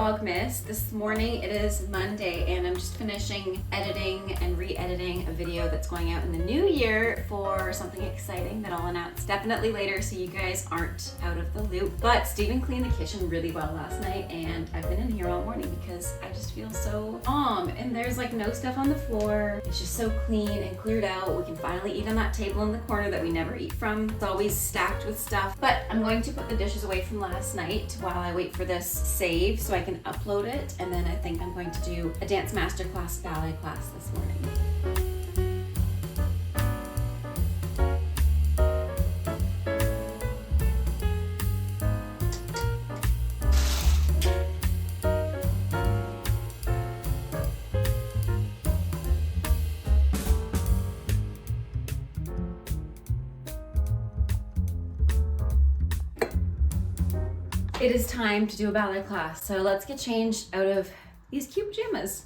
VLOGMAS. This morning it is Monday and I'm just finishing editing and re-editing a video that's going out in the new year for something exciting that I'll announce definitely later so you guys aren't out of the loop. But Steven cleaned the kitchen really well last night and I've been in here all morning because I just feel so calm and there's like no stuff on the floor. It's just so clean and cleared out. We can finally eat on that table in the corner that we never eat from. It's always stacked with stuff, but I'm going to put the dishes away from last night while I wait for this save so I can upload it, and then I think I'm going to do a dance masterclass ballet class this morning. It is time to do a ballet class, so let's get changed out of these cute pajamas.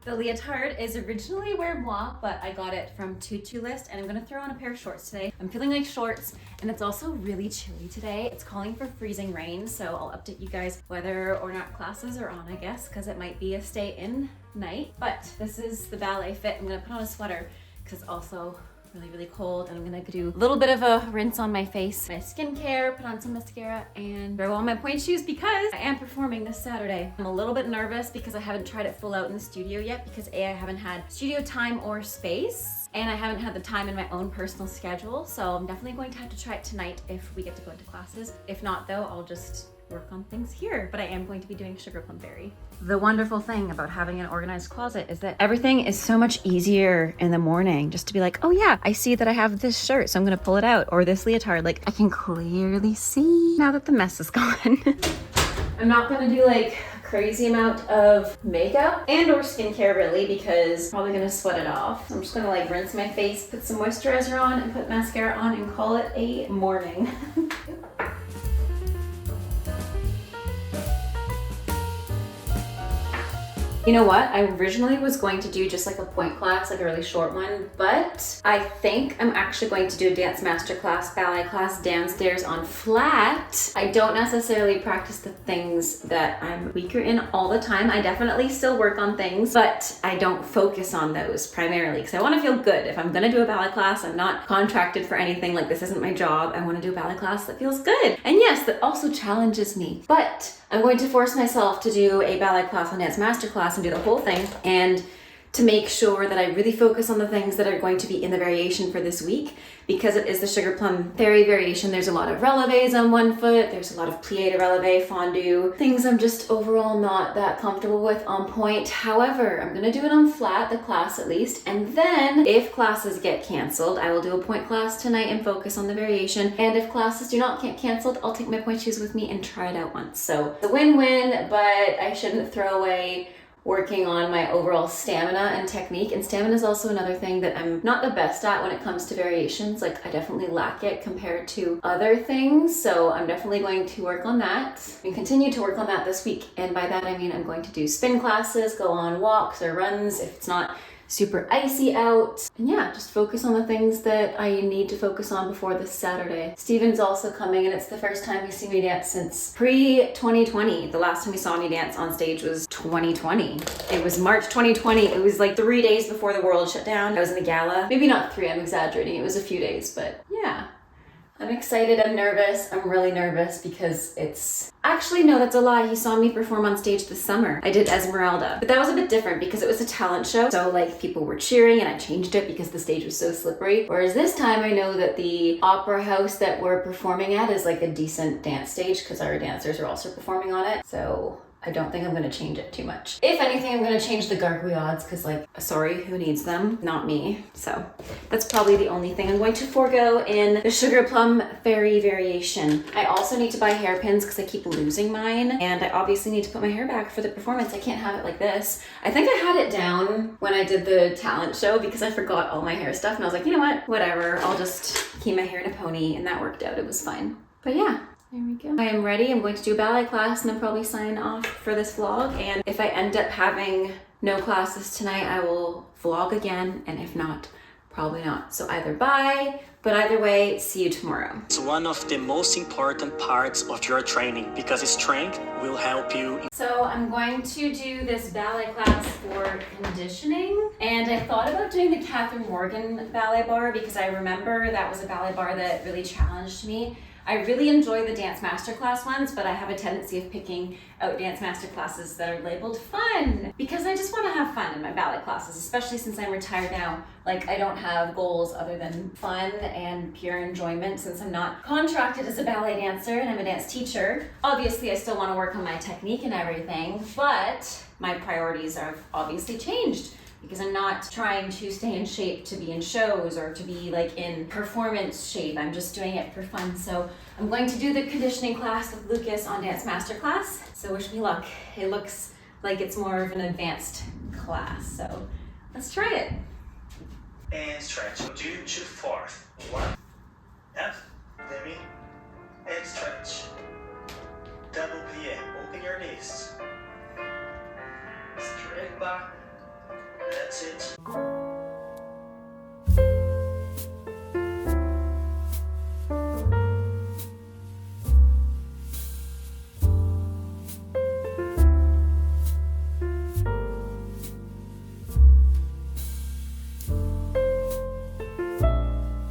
The leotard is originally wear moi, but I got it from Tutu List, and I'm gonna throw on a pair of shorts today. I'm feeling like shorts, and it's also really chilly today. It's calling for freezing rain, so I'll update you guys whether or not classes are on, I guess, because it might be a stay-in night. But this is the ballet fit. I'm gonna put on a sweater because it's also really cold, and I'm gonna do a little bit of a rinse on my face, my skincare, put on some mascara, and throw on my pointe shoes because I am performing this Saturday. I'm a little bit nervous because I haven't tried it full out in the studio yet because A, I haven't had studio time or space, and I haven't had the time in my own personal schedule, so I'm definitely going to have to try it tonight if we get to go into classes. If not though, I'll just work on things here, but I am going to be doing sugarplum berry. The wonderful thing about having an organized closet is that everything is so much easier in the morning just to be like, oh yeah, I see that I have this shirt, so I'm gonna pull it out, or this leotard. Like, I can clearly see now that the mess is gone. I'm not gonna do like a crazy amount of makeup and or skincare really because I'm probably gonna sweat it off. So I'm just gonna like rinse my face, put some moisturizer on, and put mascara on and call it a morning. You know what? I originally was going to do just like a pointe class, like a really short one, but I think I'm actually going to do a dance master class, ballet class downstairs on flat. I don't necessarily practice the things that I'm weaker in all the time. I definitely still work on things, but I don't focus on those primarily because I want to feel good. If I'm gonna do a ballet class, I'm not contracted for anything. Like, this isn't my job. I want to do a ballet class that feels good. And yes, that also challenges me, but I'm going to force myself to do a ballet class on dance master class and do the whole thing, and to make sure that I really focus on the things that are going to be in the variation for this week, because it is the sugarplum fairy variation. There's a lot of releves on one foot, there's a lot of plie de releve, fondue, things I'm just overall not that comfortable with on pointe. However, I'm gonna do it on flat, the class at least, and then if classes get canceled, I will do a pointe class tonight and focus on the variation, and if classes do not get canceled, I'll take my pointe shoes with me and try it out once. So it's a win-win, but I shouldn't throw away working on my overall stamina and technique. And stamina is also another thing that I'm not the best at when it comes to variations. Like, I definitely lack it compared to other things. So I'm definitely going to work on that and continue to work on that this week. And by that, I mean I'm going to do spin classes, go on walks or runs if it's not super icy out. And yeah, just focus on the things that I need to focus on before this Saturday. Steven's also coming, and it's the first time he's seen me dance since pre-2020. The last time he saw me dance on stage was 2020. It was March 2020. It was like 3 days before the world shut down. I was in the gala. Maybe not 3, I'm exaggerating. It was a few days, but yeah. I'm excited, I'm nervous. I'm really nervous because actually, no, that's a lie. He saw me perform on stage this summer. I did Esmeralda, but that was a bit different because it was a talent show. So like, people were cheering and I changed it because the stage was so slippery. Whereas this time I know that the opera house that we're performing at is like a decent dance stage because our dancers are also performing on it. So I don't think I'm gonna change it too much. If anything, I'm gonna change the gargouillards because, like, sorry, who needs them? Not me. So that's probably the only thing I'm going to forego in the sugarplum fairy variation. I also need to buy hairpins because I keep losing mine, and I obviously need to put my hair back for the performance. I can't have it like this. I think I had it down when I did the talent show because I forgot all my hair stuff, and I was like, you know what? Whatever. I'll just keep my hair in a pony, and that worked out. It was fine. But yeah. There we go. I am ready. I'm going to do a ballet class and then probably sign off for this vlog. And if I end up having no classes tonight, I will vlog again. And if not, Probably not. So either bye, but either way, see you tomorrow. It's one of the most important parts of your training because strength will help you. So I'm going to do this ballet class for conditioning, and I thought about doing the Catherine Morgan ballet bar because I remember that was a ballet bar that really challenged me. I really enjoy the dance masterclass ones, but I have a tendency of picking out dance masterclasses that are labeled fun because I just want to have fun in my ballet classes, especially since I'm retired now. Like, I don't have goals other than fun and pure enjoyment since I'm not contracted as a ballet dancer and I'm a dance teacher. Obviously, I still want to work on my technique and everything, but my priorities have obviously changed, because I'm not trying to stay in shape to be in shows or to be like in performance shape. I'm just doing it for fun. So I'm going to do the conditioning class with Lucas on Dance Masterclass. So wish me luck. It looks like it's more of an advanced class. So let's try it. And stretch. 2 to 4. 1. Up. Demi. And stretch. Double plie. Open your knees. Straight back. That's it.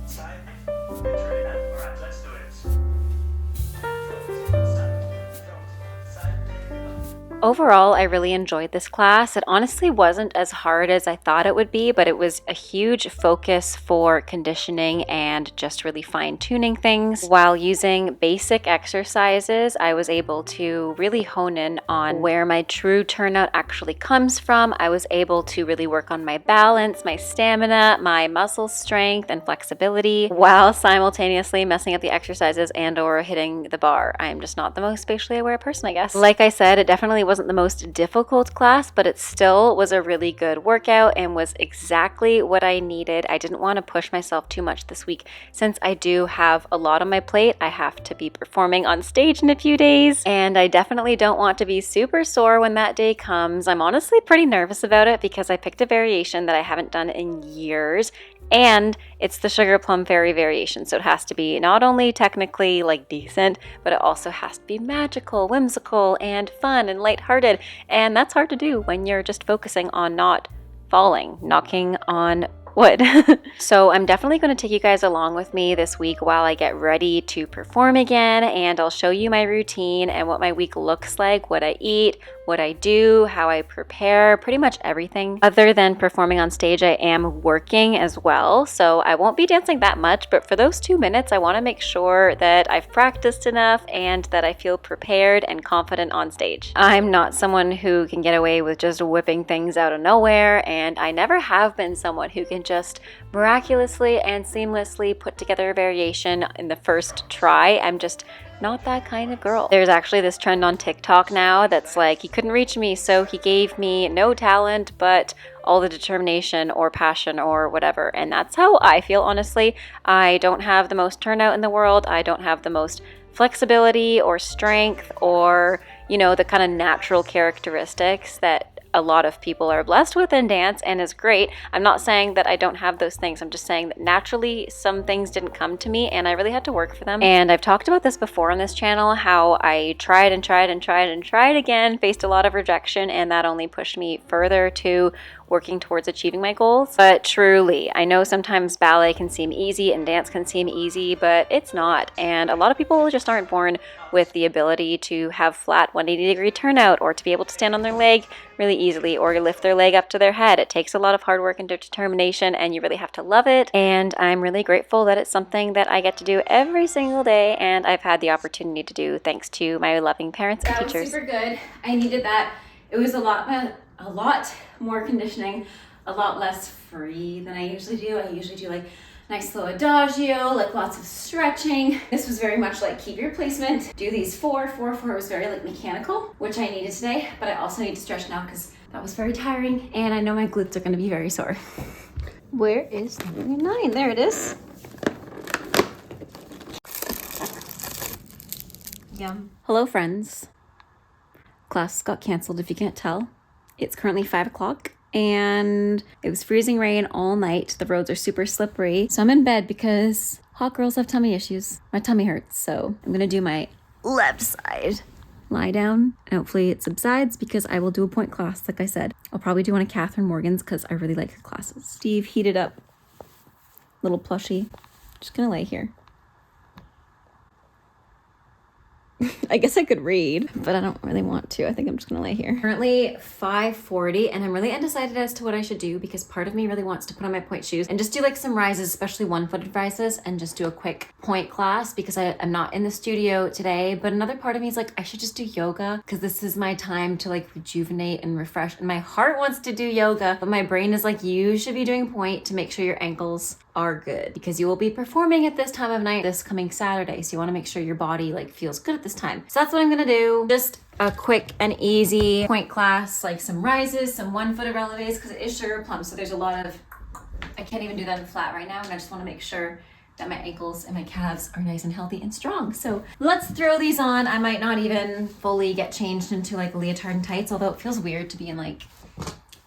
Side. Good trade up. All right, let's do it. Front. Side. Overall, I really enjoyed this class. It honestly wasn't as hard as I thought it would be, but it was a huge focus for conditioning and just really fine-tuning things. While using basic exercises, I was able to really hone in on where my true turnout actually comes from. I was able to really work on my balance, my stamina, my muscle strength and flexibility, while simultaneously messing up the exercises and or hitting the bar. I'm just not the most spatially aware person, I guess. Like I said, it definitely wasn't the most difficult class, but it still was a really good workout and was exactly what I needed. I didn't want to push myself too much this week since I do have a lot on my plate. I have to be performing on stage in a few days, and I definitely don't want to be super sore when that day comes. I'm honestly pretty nervous about it because I picked a variation that I haven't done in years, and it's the sugar plum fairy variation, so it has to be not only technically like decent, but it also has to be magical, whimsical, and fun and lighthearted, and that's hard to do when you're just focusing on not falling, knocking on wood. So I'm definitely going to take you guys along with me this week while I get ready to perform again, and I'll show you my routine and what my week looks like, what I eat, what I do, how I prepare, pretty much everything. Other than performing on stage, I am working as well, so I won't be dancing that much, but for those 2 minutes, I want to make sure that I've practiced enough and that I feel prepared and confident on stage. I'm not someone who can get away with just whipping things out of nowhere, and I never have been someone who can just miraculously and seamlessly put together a variation in the first try. I'm just not that kind of girl. There's actually this trend on TikTok now that's like, he couldn't reach me, so he gave me no talent, but all the determination or passion or whatever. And that's how I feel, honestly. I don't have the most turnout in the world. I don't have the most flexibility or strength or, you know, the kind of natural characteristics that a lot of people are blessed with in dance, and is great. I'm not saying that I don't have those things. I'm just saying that naturally some things didn't come to me and I really had to work for them. And I've talked about this before on this channel, how I tried and tried and tried and tried again, faced a lot of rejection, and that only pushed me further to working towards achieving my goals. But truly, I know sometimes ballet can seem easy and dance can seem easy, but it's not. And a lot of people just aren't born with the ability to have flat 180-degree turnout, or to be able to stand on their leg really easily, or lift their leg up to their head. It takes a lot of hard work and determination, and you really have to love it. And I'm really grateful that it's something that I get to do every single day, and I've had the opportunity to do thanks to my loving parents and teachers. That was super good. I needed that. It was a lot more conditioning, a lot less free than I usually do. I usually do like nice slow adagio, like lots of stretching. This was very much like keep your placement, do these 4. 4 was very like mechanical, which I needed today, but I also need to stretch now because that was very tiring, and I know my glutes are going to be very sore. Where is number 9? There it is. Yum. Hello, friends. Class got canceled if you can't tell. It's currently 5 o'clock and it was freezing rain all night. The roads are super slippery. So I'm in bed because hot girls have tummy issues. My tummy hurts, so I'm gonna do my left side. Lie down, and hopefully it subsides because I will do a pointe class, like I said. I'll probably do one of Catherine Morgan's because I really like her classes. Steve heated up little plushie. Just gonna lay here. I guess I could read, but I don't really want to. I think I'm just gonna lay here. Currently 5:40, and I'm really undecided as to what I should do because part of me really wants to put on my pointe shoes and just do like some rises, especially one-footed rises, and just do a quick pointe class because I'm not in the studio today. But another part of me is like, I should just do yoga because this is my time to like rejuvenate and refresh. And my heart wants to do yoga, but my brain is like, you should be doing pointe to make sure your ankles are good because you will be performing at this time of night this coming Saturday. So you want to make sure your body like feels good at this time. So that's what I'm gonna do. Just a quick and easy pointe class, like some rises, some one-footed releves because it is sugar plum. So there's a lot of, I can't even do that in flat right now. And I just want to make sure that my ankles and my calves are nice and healthy and strong. So let's throw these on. I might not even fully get changed into like a leotard and tights, although it feels weird to be in like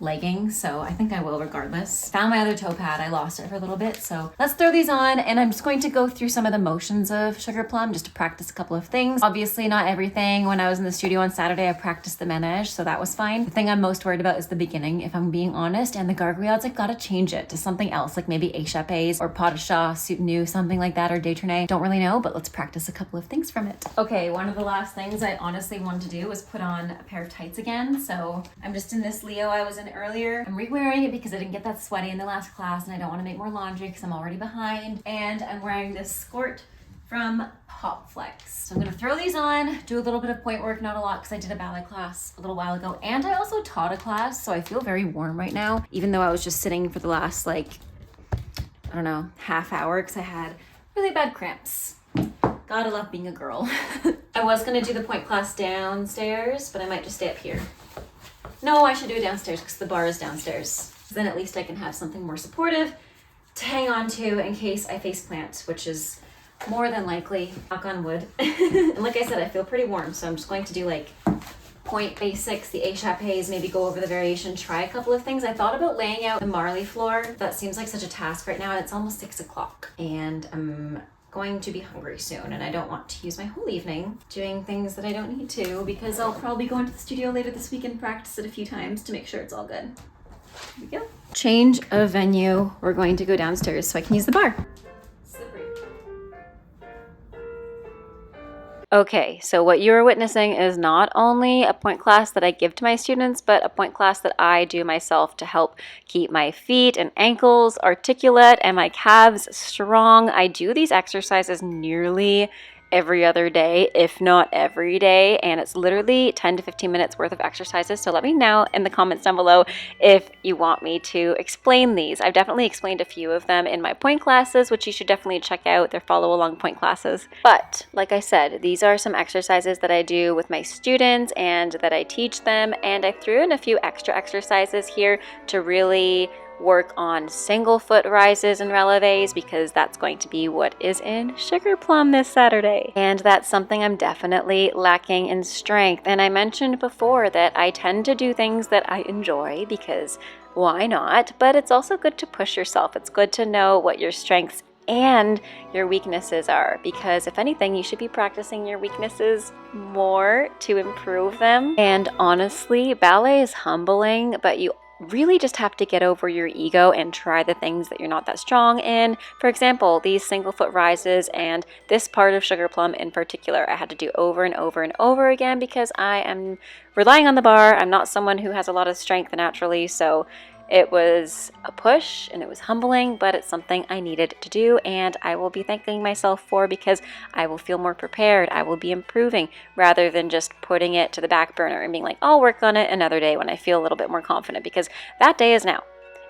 leggings, so I think I will regardless. Found my other toe pad. I lost it for a little bit, so let's throw these on, and I'm just going to go through some of the motions of sugar plum just to practice a couple of things. Obviously not everything. When I was in the studio on Saturday, I practiced the manège, so that was fine. The thing I'm most worried about is the beginning, if I'm being honest, and the gargoyles. I gotta change it to something else, like maybe échappés or pas de chat, soutenu, something like that, or détourné. Don't really know, but let's practice a couple of things from it. Okay, one of the last things I honestly wanted to do was put on a pair of tights again, so I'm just in this Leo I was in earlier. I'm re-wearing it because I didn't get that sweaty in the last class and I don't want to make more laundry because I'm already behind. And I'm wearing this skirt from Pop Flex. So I'm going to throw these on, do a little bit of pointe work, not a lot because I did a ballet class a little while ago. And I also taught a class, so I feel very warm right now, even though I was just sitting for the last like, I don't know, half hour because I had really bad cramps. Gotta love being a girl. I was going to do the pointe class downstairs, but I might just stay up here. No, I should do it downstairs because the bar is downstairs. Then at least I can have something more supportive to hang on to in case I face plant, which is more than likely, knock on wood. And like I said, I feel pretty warm, so I'm just going to do like pointe basics, the échappés, maybe go over the variation, try a couple of things. I thought about laying out the Marley floor. That seems like such a task right now, and it's almost 6 o'clock. And I'm going to be hungry soon, and I don't want to use my whole evening doing things that I don't need to because I'll probably go into the studio later this week and practice it a few times to make sure it's all good. Here we go. Change of venue. We're going to go downstairs so I can use the bar. Slippery. Okay, so what you're witnessing is not only a pointe class that I give to my students, but a pointe class that I do myself to help keep my feet and ankles articulate and my calves strong. I do these exercises nearly every other day, if not every day, and it's literally 10 to 15 minutes worth of exercises. So let me know in the comments down below if you want me to explain these. I've definitely explained a few of them in my pointe classes, which you should definitely check out. They're follow along pointe classes. But like I said, these are some exercises that I do with my students and that I teach them, and I threw in a few extra exercises here to really work on single foot rises and releves because that's going to be what is in sugar plum this Saturday. And that's something I'm definitely lacking in strength. And I mentioned before that I tend to do things that I enjoy because why not? But it's also good to push yourself. It's good to know what your strengths and your weaknesses are, because if anything, you should be practicing your weaknesses more to improve them. And honestly, ballet is humbling, but you really just have to get over your ego and try the things that you're not that strong in. For example, these single foot rises and this part of sugar plum in particular, I had to do over and over and over again because I am relying on the bar. I'm not someone who has a lot of strength naturally, so it was a push and it was humbling, but it's something I needed to do, and I will be thanking myself for because I will feel more prepared. I will be improving rather than just putting it to the back burner and being like, I'll work on it another day when I feel a little bit more confident, because that day is now.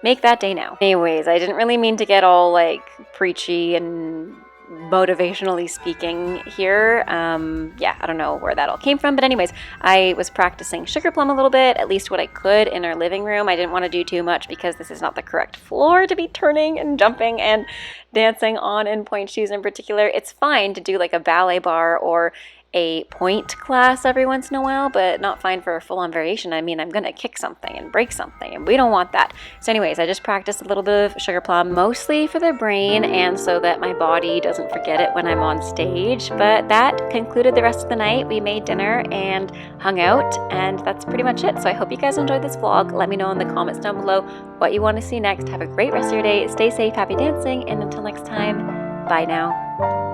Make that day now. Anyways, I didn't really mean to get all like preachy and motivationally speaking here. Yeah, I don't know where that all came from, but anyways, I was practicing sugar plum a little bit, at least what I could in our living room. I didn't want to do too much because this is not the correct floor to be turning and jumping and dancing on in pointe shoes in particular. It's fine to do like a ballet bar or a pointe class every once in a while, but not fine for a full-on variation. I mean, I'm gonna kick something and break something, and we don't want that. So anyways, I just practiced a little bit of sugar plum, mostly for the brain and so that my body doesn't forget it when I'm on stage. But that concluded the rest of the night. We made dinner and hung out, and that's pretty much it. So I hope you guys enjoyed this vlog. Let me know in the comments down below what you want to see next. Have a great rest of your day. Stay safe, happy dancing, and until next time, bye now.